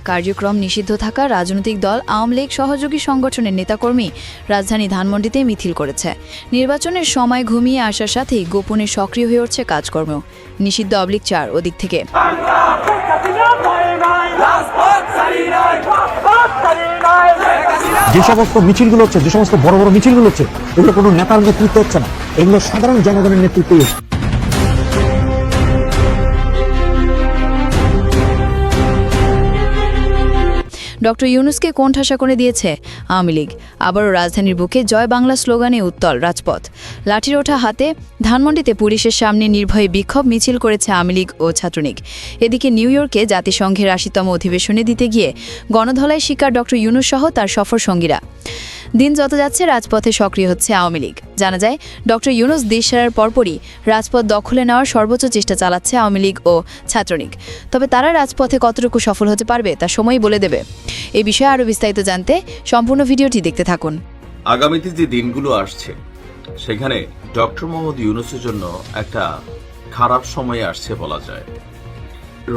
কার্যক্রম নিষিদ্ধ থাকা রাজনৈতিক দল আওয়ামী লীগ সহযোগী সংগঠনের নেতাকর্মী রাজধানী ধানমন্ডিতে মিছিল করেছে। নির্বাচনের সময় ঘুমিয়ে আসার সাথেই গোপনে সক্রিয় হয়ে উঠছে কাজকর্ম। নিষিদ্ধ /4 ওদিক থেকে। যে সমস্ত মিছিলগুলো হচ্ছে, যে সমস্ত বড় বড় মিছিলগুলো হচ্ছে, এগুলো কোনো নেতার নেতৃত্ব হচ্ছে না, এগুলো সাধারণ জনগণের নেতৃত্বে। ডক্টর ইউনূসকে কোণঠাসা করে দিয়েছে আওয়ামী লীগ। আবারও রাজধানীর বুকে জয় বাংলা স্লোগানে উত্তাল রাজপথ। লাঠির ওঠা হাতে ধানমন্ডিতে পুলিশের সামনে নির্ভয়ে বিক্ষোভ মিছিল করেছে আওয়ামী লীগ ও ছাত্রলীগ। এদিকে নিউ ইয়র্কে জাতিসংঘের ৮০তম অধিবেশনে দিতে গিয়ে গণধলায় শিকার ডক্টর ইউনূস সহ তার সফর সঙ্গীরা। দিন যত যাচ্ছে রাজপথে সক্রিয় হচ্ছে আওয়ামী লীগ। জানা যায়, ডক্টর ইউনূস দেশ ছাড়ার পরপরই রাজপথ দখলে নেওয়ার সর্বোচ্চ চেষ্টা চালাচ্ছে আওয়ামী লীগ ও ছাত্রলীগ। তবে তারা রাজপথে কতটুকু সফল হতে পারবে তা সময়ই বলে দেবে। এই বিষয়ে আরও বিস্তারিত জানতে সম্পূর্ণ ভিডিওটি দেখতে থাকুন। আগামীতে যে দিনগুলো আসছে সেখানে ডক্টর মোহাম্মদ ইউনূসের জন্য একটা খারাপ সময় আসছে বলা যায়।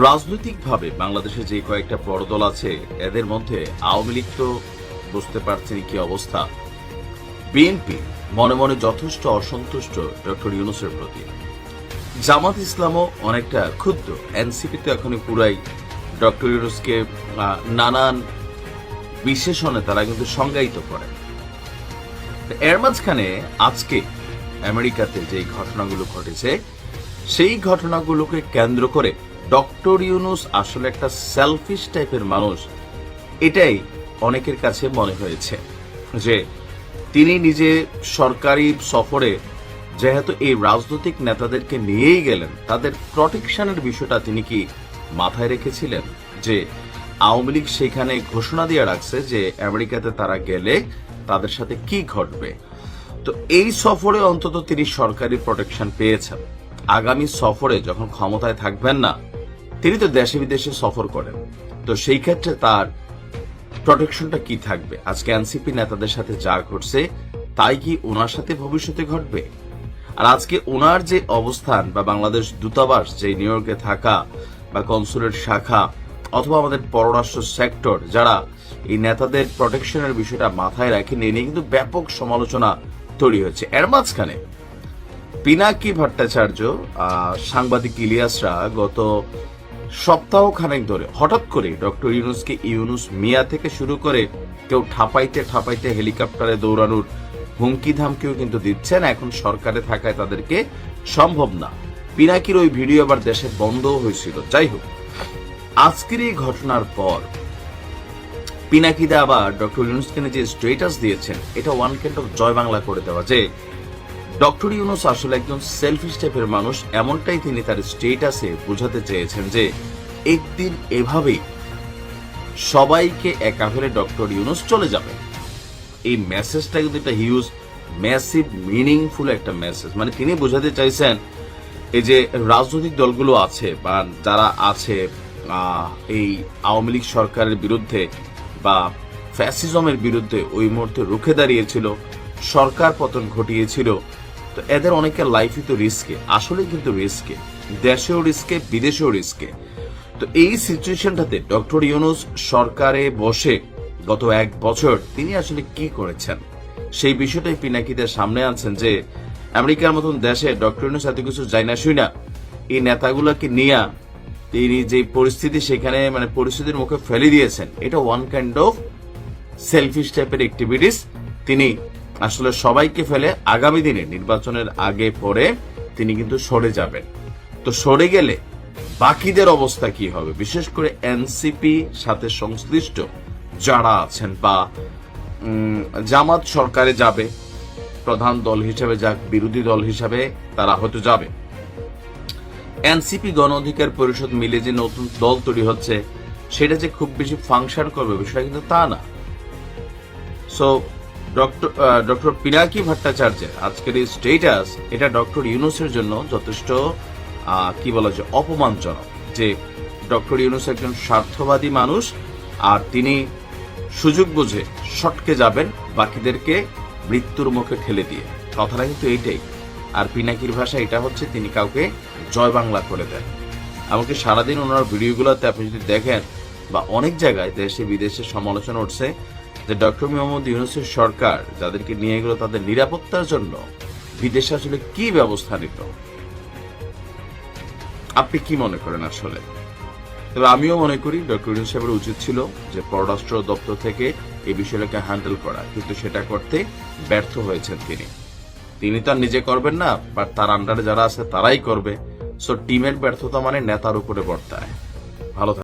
রাজনৈতিকভাবে বাংলাদেশে যে কয়েকটা বড় দল আছে এদের মধ্যে আওয়ামী লীগ তো বুঝতে পারছেন কি অবস্থা। বিএনপি মনে মনে যথেষ্ট অসন্তুষ্ট ডক্টর ইউনূসের প্রতি। জামাত ইসলামও অনেকটা ক্ষুব্ধ। এনসিপি তো এখনই পুরাই ডক্টর ইউনূসকে নানান বিশেষণে তারা কিন্তু সংজ্ঞায়িত করে। এর মাঝখানে আজকে আমেরিকাতে যে ঘটনাগুলো ঘটেছে সেই ঘটনাগুলোকে কেন্দ্র করে ডক্টর ইউনূস আসলে একটা সেলফিশ টাইপের মানুষ, এটাই অনেকের কাছে মনে হয়েছে। যে তিনি নিজে সরকারি সফরে যেহেতু এই রাজনৈতিক নেতাদেরকে নিয়েই গেলেন, তাদের প্রটেকশনের বিষয়টা তিনি কি মাথায় রেখেছিলেন? যে আওয়ামী লীগ সেখানে ঘোষণা দিয়ে রাখছে যে আমেরিকাতে তারা গেলে তাদের সাথে কি ঘটবে। তো এই সফরে অন্তত তিনি সরকারি প্রটেকশন পেয়েছেন। আগামী সফরে যখন ক্ষমতায় থাকবেন না, তিনি তো দেশে বিদেশে সফর করেন, তো সেই ক্ষেত্রে তার প্রটেকশনটা কি থাকবে? আজকে এনসিপি নেতাদের সাথে যা ঘটছে তাই কি ওনার সাথে ভবিষ্যতে ঘটবে? আর আজকে ওনার যে অবস্থান বা বাংলাদেশ দূতাবাস যে নিউ ইয়র্কে থাকা বা কনসুলেট শাখা অথবা আমাদের পররাষ্ট্র সেক্টর যারা এই নেতাদের প্রটেকশনের বিষয়টা মাথায় রাখেনি, নিয়ে কিন্তু ব্যাপক সমালোচনা তৈরি হয়েছে। এর মাঝখানে পিনাকি ভট্টাচার্য, সাংবাদিক ইলিয়াসরা গত সপ্তাহ খানেক ধরে হঠাৎ করে ডক্টর ইউনূসকে ইউনূস মিয়া থেকে শুরু করে কেউ ঠাপাইতে ঠাপাইতে হেলিকপ্টারে দৌড়ানোর হুমকি ধামকিও কিন্তু দিচ্ছেন। এখন সরকারে থাকায় তাদেরকে সম্ভব না। পিনাকির ওই ভিডিও আবার দেশে বন্ধও হয়েছিল। যাই হোক, আজকের এই ঘটনার পর পিনাকিদা আবার ডক্টর ইউনূসকে যে স্ট্যাটাস দিয়েছেন, এটা ওয়ান কাইন্ড অফ জয় বাংলা করে দেওয়া যে ডক্টর ইউনূস আসলে একজন সেলফিশ টাইপের মানুষ, এমনটাই তিনি তার স্ট্যাটাসে বোঝাতে চেয়েছেন যে একদিন এভাবেই সবাইকে একা ফেলে ডক্টর ইউনূস চলে যাবে। এই মেসেজটা কিন্তু একটা হিউজ ম্যাসিভ মিনিংফুল একটা মেসেজ। মানে তিনি বোঝাতে চাইছেন এই যে রাজনৈতিক দলগুলো আছে বা যারা আছে এই আওয়ামী লীগ সরকারের বিরুদ্ধে বা ফ্যাসিজমের বিরুদ্ধে ওই মুহূর্তে রুখে দাঁড়িয়েছিল, সরকার পতন ঘটিয়েছিল, তো এদের অনেকের লাইফই তো রিস্কে, আসলে কিন্তু রিস্কে, দেশেও রিস্কে বিদেশেও রিস্কে। তো এই সিচুয়েশনটাতে ডক্টর ইউনূস সরকারে বসে গত 1 বছর তিনি আসলে কি করেছেন সেই বিষয়টাই পিনাকিদের সামনে আনছেন। যে আমেরিকার মতন দেশে ডক্টর ইউনূস এত কিছু যায় না শুই না, এই নেতাগুলোকে নিয়ে তিনি যে পরিস্থিতি সেখানে মানে পরিস্থিতির মুখে ফেলে দিয়েছেন, এটা ওয়ান কাইন্ড অফ সেলফিশ টাইপের অ্যাক্টিভিটিস। তিনি আসলে সবাইকে ফেলে আগামী দিনে নির্বাচনের আগে পরে তিনি কিন্তু সরে যাবেন। তো সরে গেলে বাকিদের অবস্থা কি হবে? বিশেষ করে এনসিপি সাথে সংশ্লিষ্ট যারা আছেন বা জামাত সরকারে যাবে, প্রধান দল হিসেবে যাক, বিরোধী দল হিসাবে তারা হয়তো যাবে। এনসিপি গণ অধিকার পরিষদ মিলে যে নতুন দল তৈরি হচ্ছে সেটা যে খুব বেশি ফাংশন করবে বিষয়টা কিন্তু তা না। সো ডক্টর পিনাকি ভট্টাচার্যের আজকের এই স্ট্যাটাস, এটা ডক্টর ইউনূসের জন্য যথেষ্ট কি বলা যায় অপমানজনক। যে ডক্টর ইউনূস একজন স্বার্থবাদী মানুষ আর তিনি সুযোগ বুঝে সটকে যাবেন বাকিদেরকে মৃত্যুর মুখে ঠেলে দিয়ে। কথাটা কিন্তু এইটাই। আর পিনাকির ভাষা এটা হচ্ছে তিনি কাউকে জয় বাংলা করে দেন। এমনকি সারাদিন ওনার ভিডিওগুলোতে আপনি যদি দেখেন বা অনেক জায়গায় দেশে বিদেশে সমালোচনা উঠছে যে ডক্টর মোহাম্মদ ইউনূসের সরকার যাদেরকে নিয়ে গেল তাদের নিরাপত্তার জন্য বিদেশে আসলে কি ব্যবস্থা নিত। আপনি কি মনে করেন আসলে? তবে আমিও মনে করি ডক্টর ইউনূস সাহেবের উচিত ছিল যে পররাষ্ট্র দপ্তর থেকে এই বিষয়টাকে হ্যান্ডেল করা, কিন্তু সেটা করতে ব্যর্থ হয়েছেন তিনি তো আর নিজে করবেন না, বাট তার আন্ডারে যারা আছে তারাই করবে। সো টিমের ব্যর্থতা মানে নেতার উপরে বর্তায়।